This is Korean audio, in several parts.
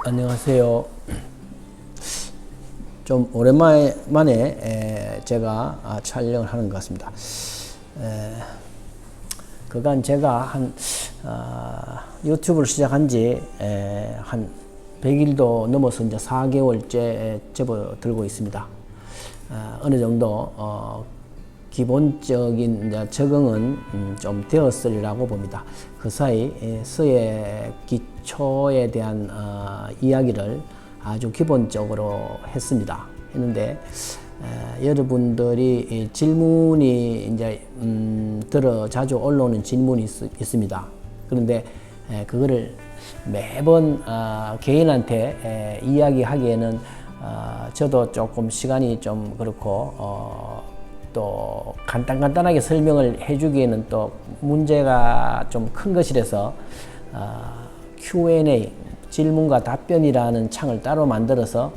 안녕하세요. 좀 오랜만에 제가 촬영을 하는 것 같습니다. 그간 제가 유튜브를 시작한 지 한 100일도 넘어서 이제 4개월째 접어들고 있습니다. 어느 정도 기본적인 이제 적응은 좀 되었으리라고 봅니다. 그 사이 서예 기초에 대한 이야기를 아주 기본적으로 했는데 여러분들이 질문이 이제 들어 자주 올라오는 질문이 있습니다. 그런데 그거를 매번 개인한테 이야기하기에는 저도 조금 시간이 좀 그렇고 또 간단하게 설명을 해주기에는 또 문제가 좀 큰 것이라서 Q&A 질문과 답변이라는 창을 따로 만들어서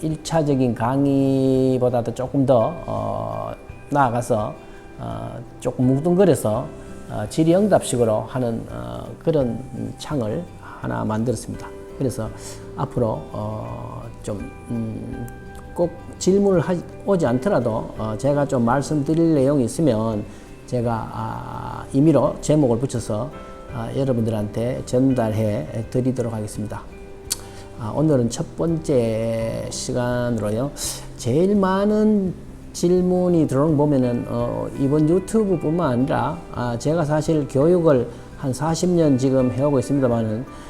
1차적인 강의보다도 조금 더 나아가서 조금 뭉뚱그려서 질의응답식으로 하는 그런 창을 하나 만들었습니다. 그래서 앞으로 꼭 질문을 오지 않더라도 제가 좀 말씀드릴 내용이 있으면 제가 임의로 제목을 붙여서 여러분들한테 전달해 드리도록 하겠습니다. 오늘은 첫 번째 시간으로요. 제일 많은 질문이 들어오는 거 보면은 이번 유튜브뿐만 아니라 제가 사실 교육을 한 40년 지금 해오고 있습니다만은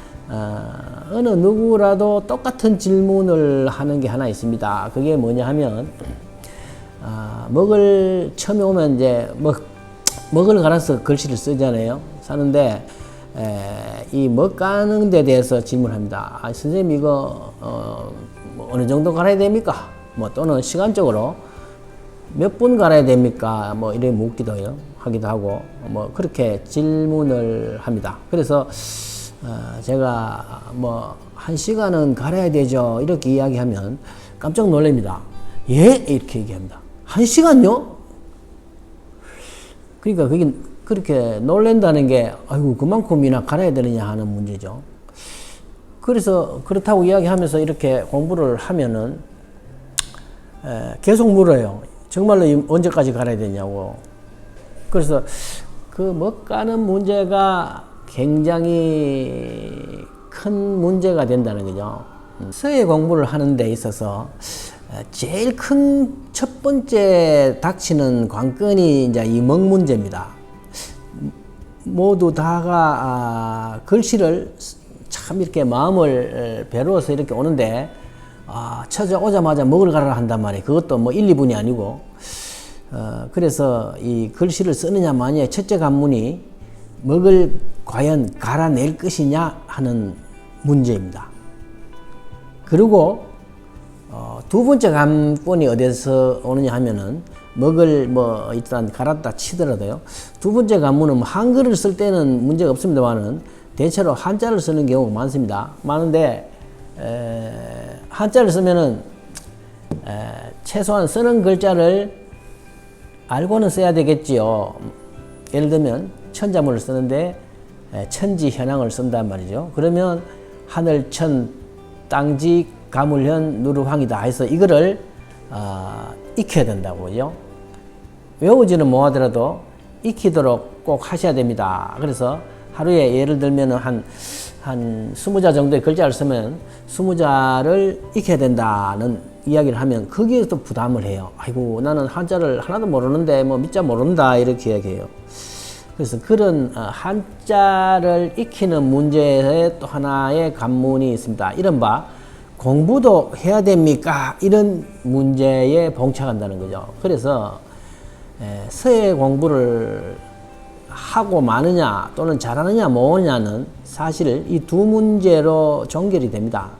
어느 누구라도 똑같은 질문을 하는 게 하나 있습니다. 그게 뭐냐 하면 먹을 처음에 오면 이제 먹을 갈아서 글씨를 쓰잖아요. 사는데 이 먹 가는 데 대해서 질문합니다. 선생님 이거 뭐 어느 정도 갈아야 됩니까? 뭐 또는 시간적으로 몇 분 갈아야 됩니까? 뭐 이렇게 하기도 하고 뭐 그렇게 질문을 합니다. 그래서 제가 뭐 1시간은 갈아야 되죠 이렇게 이야기하면 깜짝 놀랍니다. 예? 이렇게 얘기합니다. 1시간요? 그러니까 그게 그렇게 놀란다는 게 아이고 그만큼이나 갈아야 되느냐 하는 문제죠. 그래서 그렇다고 이야기하면서 이렇게 공부를 하면은 계속 물어요. 정말로 언제까지 갈아야 되냐고. 그래서 그 먹 가는 문제가 굉장히 큰 문제가 된다는 거죠. 서예 공부를 하는 데 있어서 제일 큰 첫 번째 닥치는 관건이 이제 이 먹 문제입니다. 모두 다가 글씨를 참 이렇게 마음을 배로워서 이렇게 오는데 찾아오자마자 먹을 가라 한단 말이에요. 그것도 뭐 1, 2분이 아니고 그래서 이 글씨를 쓰느냐 마느냐의 첫째 관문이 먹을 과연 갈아낼 것이냐 하는 문제입니다. 그리고 두 번째 관문이 어디서 오느냐 하면은 먹을 뭐 일단 갈았다 치더라도요. 두 번째 관문은 한글을 쓸 때는 문제가 없습니다만은 대체로 한자를 쓰는 경우가 많습니다. 많은데 한자를 쓰면은 최소한 쓰는 글자를 알고는 써야 되겠지요. 예를 들면 천자문을 쓰는데 천지 현황을 쓴단 말이죠. 그러면 하늘 천 땅지 가물현 누르황이다 해서 이거를 익혀야 된다고요. 외우지는 못하더라도 익히도록 꼭 하셔야 됩니다. 그래서 하루에 예를 들면 한 20자 정도의 글자를 쓰면 20자를 익혀야 된다는 이야기를 하면 거기에 또 부담을 해요. 아이고 나는 한자를 하나도 모르는데 뭐 밑자 모른다 이렇게 이야기해요. 그래서 그런 한자를 익히는 문제에 또 하나의 관문이 있습니다. 이른바 공부도 해야 됩니까? 이런 문제에 봉착한다는 거죠. 그래서 서예 공부를 하고 마느냐 또는 잘하느냐 못하느냐는 사실 이 두 문제로 종결이 됩니다.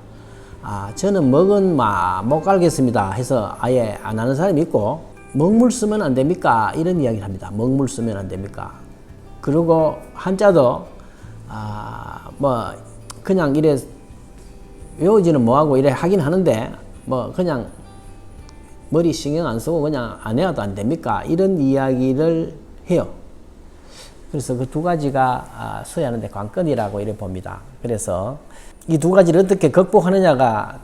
저는 먹은 못 갈겠습니다 해서 아예 안 하는 사람이 있고 먹물 쓰면 안 됩니까? 이런 이야기를 합니다. 먹물 쓰면 안 됩니까? 그리고 한자도 뭐 그냥 이래 외우지는 뭐하고 이래 하긴 하는데 뭐 그냥 머리 신경 안 쓰고 그냥 안 해도 안 됩니까? 이런 이야기를 해요. 그래서 그 두 가지가 서예하는 데 관건이라고 이래 봅니다. 그래서 이 두 가지를 어떻게 극복하느냐가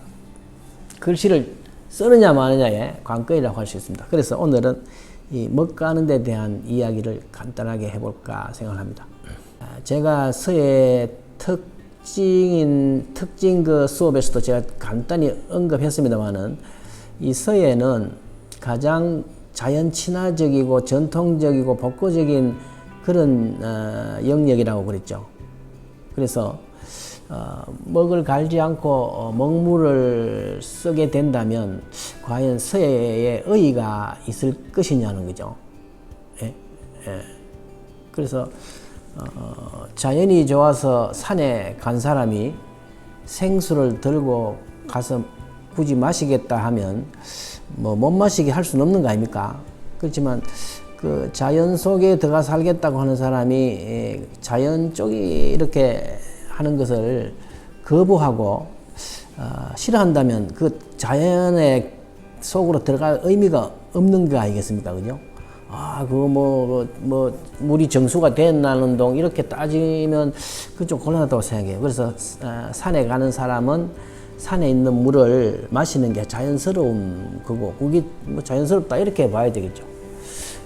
글씨를 쓰느냐 마느냐의 관건이라고 할 수 있습니다. 그래서 오늘은 이 먹가는 데 대한 이야기를 간단하게 해볼까 생각합니다. 제가 서예 특징 그 수업에서도 제가 간단히 언급했습니다만은 이 서예는 가장 자연 친화적이고 전통적이고 복고적인 그런 영역이라고 그랬죠. 그래서 먹을 갈지 않고 먹물을 쓰게 된다면 과연 서예에 의의가 있을 것이냐는 거죠. 예? 예. 그래서 자연이 좋아서 산에 간 사람이 생수를 들고 가서 굳이 마시겠다 하면 뭐 못 마시게 할 수는 없는 거 아닙니까? 그렇지만 그 자연 속에 들어가 살겠다고 하는 사람이 자연 쪽이 이렇게 하는 것을 거부하고 싫어한다면 그 자연의 속으로 들어갈 의미가 없는 거 아니겠습니까? 그죠? 그거 물이 정수가 됐나는 동 이렇게 따지면 그 좀 곤란하다고 생각해요. 그래서 산에 가는 사람은 산에 있는 물을 마시는 게 자연스러운 거고, 그게 뭐 자연스럽다 이렇게 봐야 되겠죠.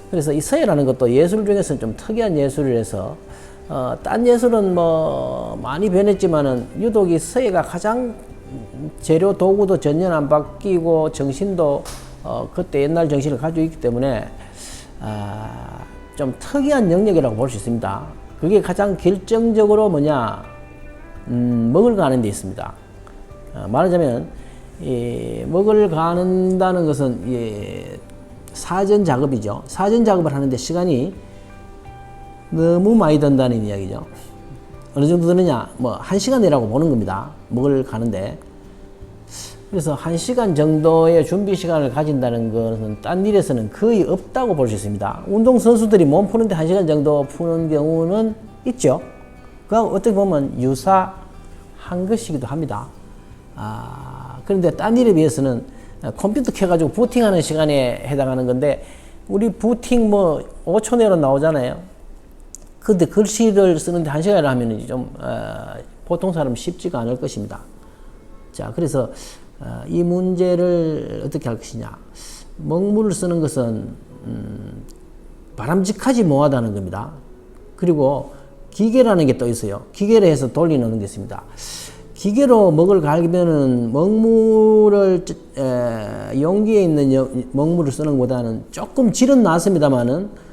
그래서 이 서예라는 것도 예술 중에서는 좀 특이한 예술이라서 딴 예술은 뭐 많이 변했지만은 유독 이 서예가 가장 재료 도구도 전혀 안 바뀌고 정신도 그때 옛날 정신을 가지고 있기 때문에 좀 특이한 영역이라고 볼 수 있습니다. 그게 가장 결정적으로 뭐냐, 먹을 가는 데 있습니다. 말하자면 먹을 가는다는 것은 사전 작업이죠. 사전 작업을 하는데 시간이 너무 많이 든다는 이야기죠. 어느 정도 드느냐, 뭐 1시간이라고 보는 겁니다. 먹을 가는데. 그래서 1시간 정도의 준비 시간을 가진다는 것은 딴 일에서는 거의 없다고 볼 수 있습니다. 운동선수들이 몸 푸는데 1시간 정도 푸는 경우는 있죠. 그하고 어떻게 보면 유사한 것이기도 합니다. 그런데 딴 일에 비해서는 컴퓨터 켜가지고 부팅하는 시간에 해당하는 건데, 우리 부팅 뭐 5초 내로 나오잖아요. 근데 글씨를 쓰는데 1시간을 하면 좀 보통 사람 쉽지가 않을 것입니다. 자, 그래서 이 문제를 어떻게 할 것이냐. 먹물을 쓰는 것은 바람직하지 못하다는 겁니다. 그리고 기계라는 게 또 있어요. 기계로 해서 돌리는 게 있습니다. 기계로 먹을 갈기면은 먹물을 용기에 있는 먹물을 쓰는 것보다는 조금 질은 낫습니다만은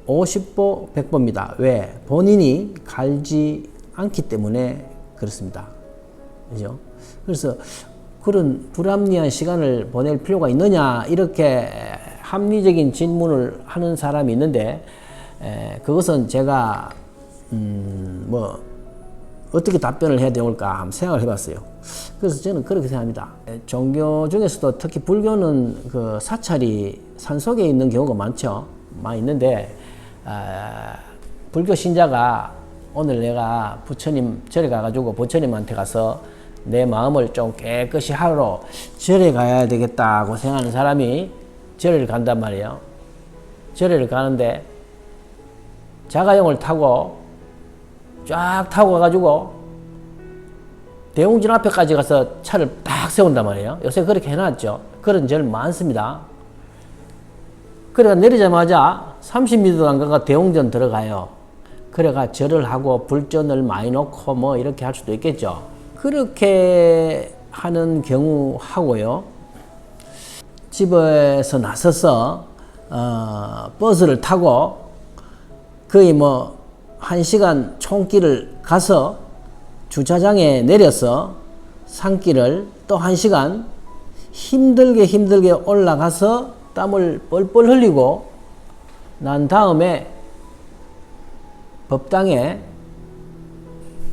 50보 100보입니다. 왜? 본인이 갈지 않기 때문에 그렇습니다. 그죠? 그래서 그런 불합리한 시간을 보낼 필요가 있느냐, 이렇게 합리적인 질문을 하는 사람이 있는데, 그것은 제가 어떻게 답변을 해야 될까 한번 생각을 해봤어요. 그래서 저는 그렇게 생각합니다. 종교 중에서도 특히 불교는 그 사찰이 산속에 있는 경우가 많이 있는데, 불교 신자가 오늘 내가 부처님 절에 가가지고 부처님한테 가서 내 마음을 좀 깨끗이 하러 절에 가야 되겠다고 생각하는 사람이 절을 간단 말이에요. 절을 가는데 자가용을 타고 쫙 타고 가가지고 대웅전 앞에까지 가서 차를 딱 세운단 말이에요. 요새 그렇게 해놨죠. 그런 절 많습니다. 그래가 내리자마자 30m도 안 가가 대웅전 들어가요. 그래가 절을 하고 불전을 많이 놓고 뭐 이렇게 할 수도 있겠죠. 그렇게 하는 경우 하고요. 집에서 나서서 버스를 타고 거의 뭐 1시간 총길을 가서 주차장에 내려서 산길을 또 1시간 힘들게 올라가서 땀을 뻘뻘 흘리고 난 다음에 법당에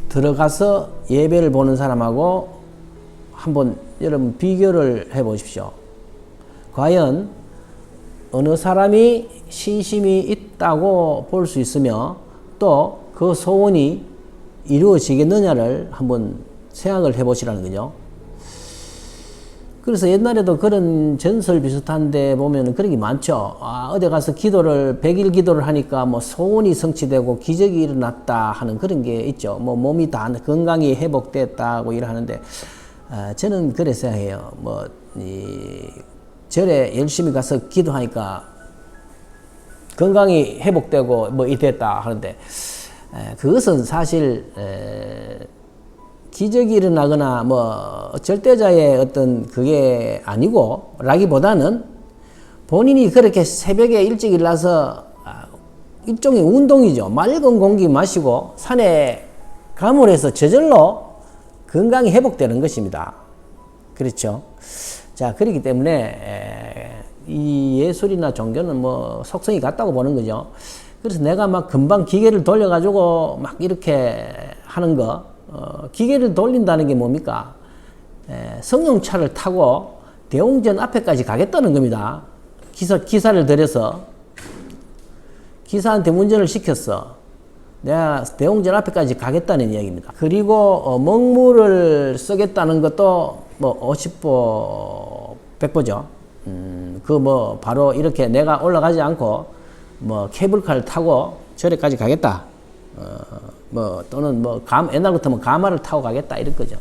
들어가서 예배를 보는 사람하고 한번 여러분 비교를 해 보십시오. 과연 어느 사람이 신심이 있다고 볼 수 있으며 또 그 소원이 이루어지겠느냐를 한번 생각을 해 보시라는 거죠. 그래서 옛날에도 그런 전설 비슷한데 보면은 그런 게 많죠. 아, 어디 가서 기도를, 100일 기도를 하니까 뭐 소원이 성취되고 기적이 일어났다 하는 그런 게 있죠. 뭐 몸이 다 건강이 회복됐다고 일하는데, 저는 그래 생각해요. 뭐, 절에 열심히 가서 기도하니까 건강이 회복되고 뭐 이랬다 하는데, 그것은 사실, 기적이 일어나거나 뭐 절대자의 어떤 그게 아니고 라기보다는 본인이 그렇게 새벽에 일찍 일어나서 일종의 운동이죠. 맑은 공기 마시고 산에 가물해서 저절로 건강이 회복되는 것입니다. 그렇죠. 자, 그렇기 때문에 이 예술이나 종교는 뭐 속성이 같다고 보는 거죠. 그래서 내가 막 금방 기계를 돌려가지고 막 이렇게 하는 거, 기계를 돌린다는 게 뭡니까? 승용차를 타고 대웅전 앞에까지 가겠다는 겁니다. 기사를 들여서 기사한테 운전을 시켰어. 내가 대웅전 앞에까지 가겠다는 이야기입니다. 그리고 먹물을 쓰겠다는 것도 뭐 50보 100보죠. 그 뭐 바로 이렇게 내가 올라가지 않고 뭐 케이블카를 타고 절에까지 가겠다. 뭐 또는 뭐 옛날 같으면 가마를 타고 가겠다 이런 거죠.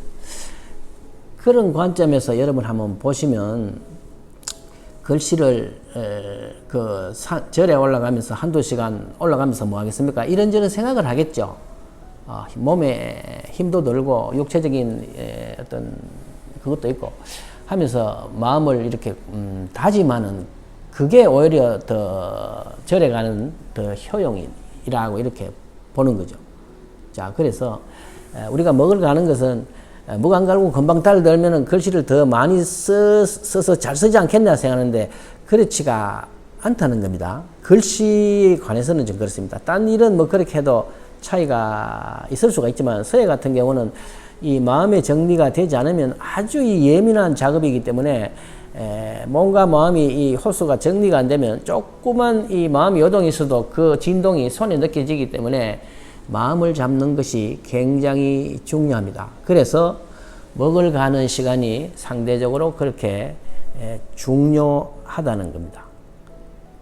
그런 관점에서 여러분 한번 보시면 글씨를 절에 올라가면서 한두 시간 올라가면서 뭐 하겠습니까? 이런저런 생각을 하겠죠. 몸에 힘도 들고 육체적인 어떤 그것도 있고 하면서 마음을 이렇게 다짐하는 그게 오히려 더 절에 가는 더 효용이라고 이렇게 보는 거죠. 자, 그래서 우리가 먹을 가는 것은 묵 안 갈고 금방 달들면은 글씨를 더 많이 써서 잘 쓰지 않겠냐 생각하는데 그렇지가 않다는 겁니다. 글씨에 관해서는 좀 그렇습니다. 딴 일은 뭐 그렇게 해도 차이가 있을 수가 있지만 서예 같은 경우는 이 마음의 정리가 되지 않으면 아주 이 예민한 작업이기 때문에 몸과 마음이 이 호수가 정리가 안 되면 조그만 이 마음이 요동이 있어도 그 진동이 손에 느껴지기 때문에 마음을 잡는 것이 굉장히 중요합니다. 그래서 먹을 가는 시간이 상대적으로 그렇게 중요하다는 겁니다.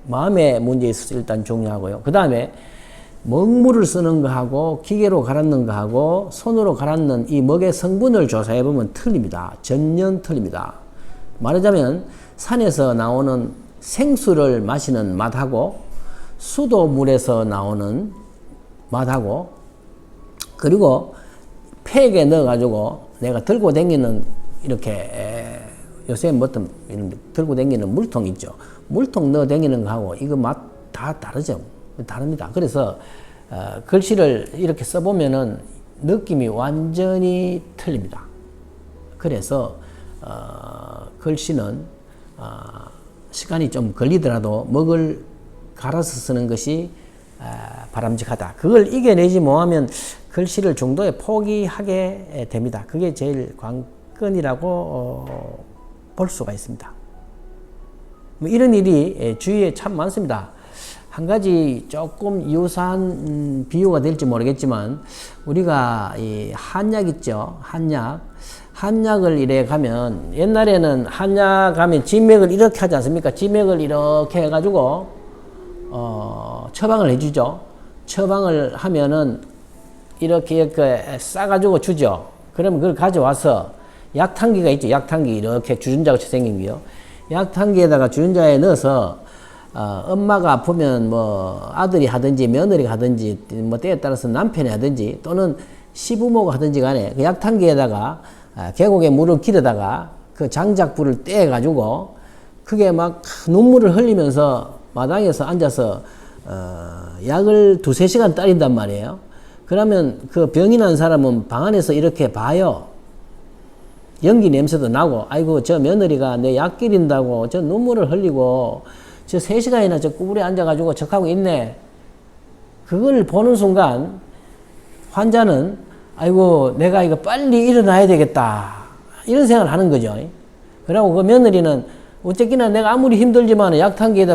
마음의 문제에 있어서 일단 중요하고요. 그 다음에 먹물을 쓰는 거하고 기계로 갈았는 거하고 손으로 갈았는 이 먹의 성분을 조사해 보면 틀립니다. 전혀 틀립니다. 말하자면 산에서 나오는 생수를 마시는 맛하고 수도물에서 나오는 맛하고 그리고 팩에 넣어가지고 내가 들고 다니는 이렇게 요새 뭐 어떤 들고 다니는 물통 있죠. 물통 넣어 다니는 거하고 이거 맛 다 다르죠. 다릅니다. 그래서 글씨를 이렇게 써보면은 느낌이 완전히 틀립니다. 그래서 글씨는 시간이 좀 걸리더라도 먹을 갈아서 쓰는 것이 바람직하다. 그걸 이겨내지 못하면 글씨를 중도에 포기하게 됩니다. 그게 제일 관건이라고 볼 수가 있습니다. 뭐 이런 일이 주위에 참 많습니다. 한 가지 조금 유사한 비유가 될지 모르겠지만 우리가 이 한약 있죠. 한약을 이래 가면 옛날에는 한약 가면 진맥을 이렇게 하지 않습니까? 진맥을 이렇게 해가지고 처방을 해주죠. 처방을 하면은 이렇게 싸가지고 주죠. 그러면 그걸 가져와서 약탕기가 있죠. 약탕기 이렇게 주전자같이 생긴 게요. 약탕기에다가 주전자에 넣어서 엄마가 아프면 뭐 아들이 하든지 며느리가 하든지 뭐 때에 따라서 남편이 하든지 또는 시부모가 하든지 간에 그 약탕기에다가 계곡에 물을 기르다가 그 장작불을 떼 가지고 그게 막 눈물을 흘리면서 마당에서 앉아서 약을 2-3시간 따린단 말이에요. 그러면 그 병이 난 사람은 방 안에서 이렇게 봐요. 연기 냄새도 나고 아이고 저 며느리가 내 약 기린다고 저 눈물을 흘리고 저 3시간이나 저 구부리에 앉아가지고 척하고 있네. 그걸 보는 순간 환자는 아이고 내가 이거 빨리 일어나야 되겠다 이런 생각을 하는 거죠. 그리고 그 며느리는 어쨌거나 내가 아무리 힘들지만 약탕기에다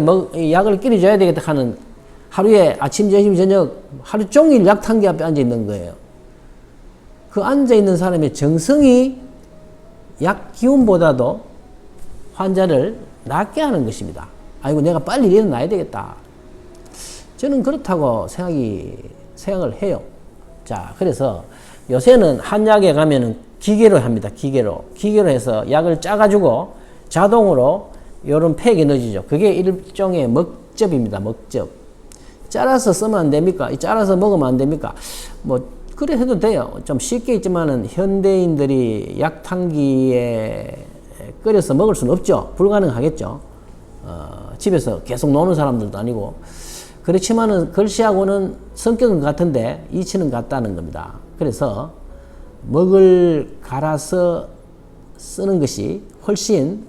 약을 끼려줘야 되겠다 하는 하루에 아침, 점심, 저녁 하루 종일 약탕기 앞에 앉아 있는 거예요. 그 앉아 있는 사람의 정성이 약 기운보다도 환자를 낫게 하는 것입니다. 아이고 내가 빨리 일어나야 되겠다. 저는 그렇다고 생각을 해요. 자, 그래서 요새는 한약에 가면은 기계로 합니다. 기계로 해서 약을 짜가지고 자동으로 요런 팩에 넣어주죠. 그게 일종의 먹접입니다. 먹접. 짜라서 쓰면 안 됩니까? 짜라서 먹으면 안 됩니까? 뭐 그래 해도 돼요. 좀 쉽게 있지만은 현대인들이 약탕기에 끓여서 먹을 수는 없죠. 불가능하겠죠. 집에서 계속 노는 사람들도 아니고. 그렇지만은 글씨하고는 성격은 같은데 이치는 같다는 겁니다. 그래서 먹을 갈아서 쓰는 것이 훨씬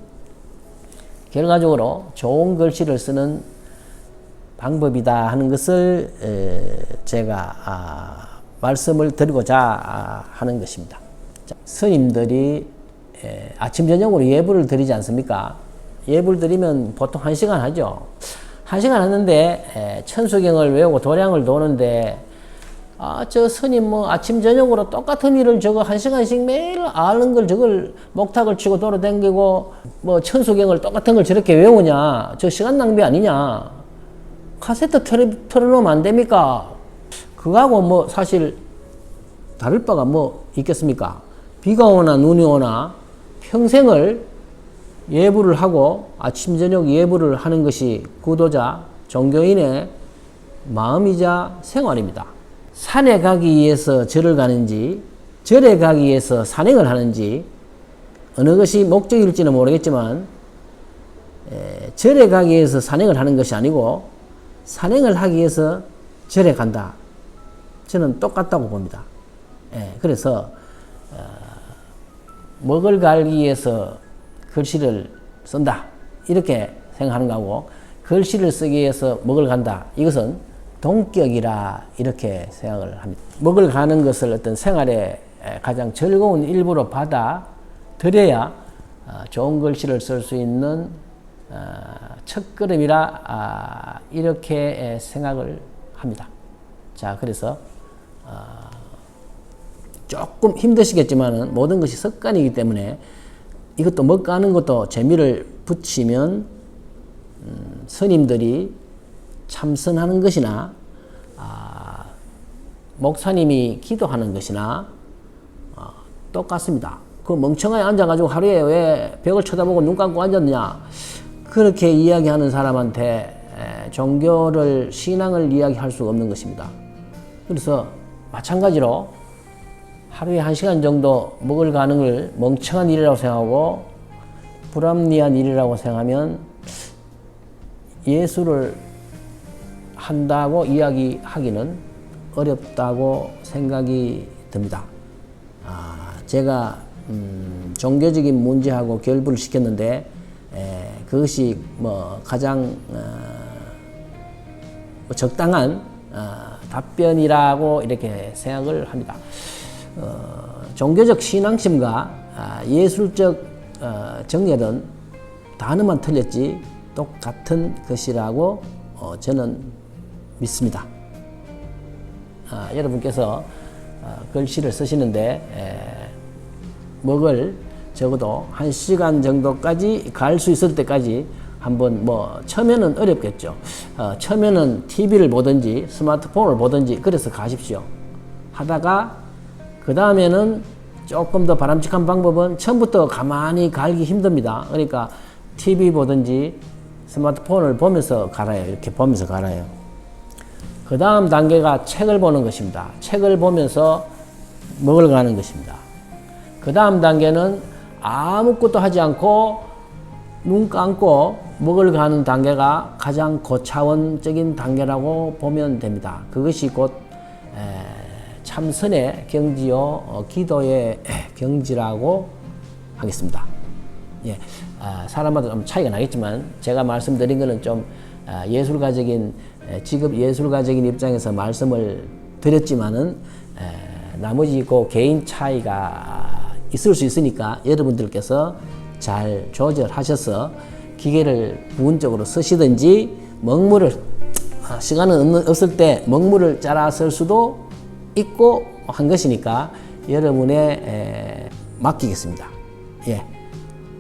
결과적으로 좋은 글씨를 쓰는 방법이다 하는 것을 제가 말씀을 드리고자 하는 것입니다. 스님들이 아침 저녁으로 예불을 드리지 않습니까? 예불 드리면 보통 1시간 하죠. 1시간 하는데 천수경을 외우고 도량을 도는데 저 스님 뭐 아침 저녁으로 똑같은 일을 저거 1시간씩 매일 아는 걸 저걸 목탁을 치고 돌아다니고 뭐 천수경을 똑같은 걸 저렇게 외우냐? 저 시간 낭비 아니냐? 카세트 틀어놓으면 안 됩니까? 그거하고 뭐 사실 다를 바가 뭐 있겠습니까? 비가 오나 눈이 오나 평생을 예불을 하고 아침 저녁 예불을 하는 것이 구도자 종교인의 마음이자 생활입니다. 산에 가기 위해서 절을 가는지 절에 가기 위해서 산행을 하는지 어느 것이 목적일지는 모르겠지만 절에 가기 위해서 산행을 하는 것이 아니고 산행을 하기 위해서 절에 간다. 저는 똑같다고 봅니다. 그래서 먹을 갈기 위해서 글씨를 쓴다. 이렇게 생각하는 거고 글씨를 쓰기 위해서 먹을 간다. 이것은 동격이라 이렇게 생각을 합니다. 먹을 가는 것을 어떤 생활의 가장 즐거운 일부로 받아들여야 좋은 글씨를 쓸 수 있는 첫걸음이라 이렇게 생각을 합니다. 자, 그래서 조금 힘드시겠지만은 모든 것이 습관이기 때문에 이것도 먹가는 것도 재미를 붙이면 스님들이 참선하는 것이나 목사님이 기도하는 것이나 똑같습니다. 그 멍청하게 앉아가지고 하루에 왜 벽을 쳐다보고 눈 감고 앉았느냐 그렇게 이야기하는 사람한테 종교를 신앙을 이야기할 수가 없는 것입니다. 그래서 마찬가지로 하루에 1시간 정도 먹을 가는 걸 멍청한 일이라고 생각하고 불합리한 일이라고 생각하면 예술을 한다고 이야기하기는 어렵다고 생각이 듭니다. 제가 종교적인 문제하고 결부를 시켰는데 그것이 뭐 가장 적당한 답변이라고 이렇게 생각을 합니다. 종교적 신앙심과 예술적 정열은 단어만 틀렸지 똑같은 것이라고 저는 믿습니다. 여러분께서 글씨를 쓰시는데 먹을 적어도 1시간 정도까지 갈 수 있을 때까지 한번 뭐 처음에는 어렵겠죠. 처음에는 TV를 보든지 스마트폰을 보든지 그래서 가십시오. 하다가 그 다음에는 조금 더 바람직한 방법은 처음부터 가만히 갈기 힘듭니다. 그러니까 TV 보든지 스마트폰을 보면서 갈아요. 이렇게 보면서 갈아요. 그 다음 단계가 책을 보는 것입니다. 책을 보면서 먹을 가는 것입니다. 그 다음 단계는 아무것도 하지 않고 눈 감고 먹을 가는 단계가 가장 고차원적인 단계라고 보면 됩니다. 그것이 곧 참선의 경지요 기도의 경지라고 하겠습니다. 예, 사람마다 좀 차이가 나겠지만 제가 말씀드린 것은 좀 예술가적인 직업 예술가적인 입장에서 말씀을 드렸지만은 나머지 그 개인 차이가 있을 수 있으니까 여러분들께서 잘 조절하셔서 기계를 부분적으로 쓰시든지 먹물을 시간은 없을 때 먹물을 짜라 쓸 수도 있고 한 것이니까 여러분의 맡기겠습니다. 예.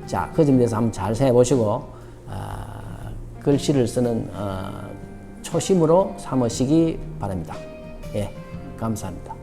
자, 그 점에 대해서 한번 잘 생각해 보시고 글씨를 쓰는 초심으로 삼으시기 바랍니다. 예, 감사합니다.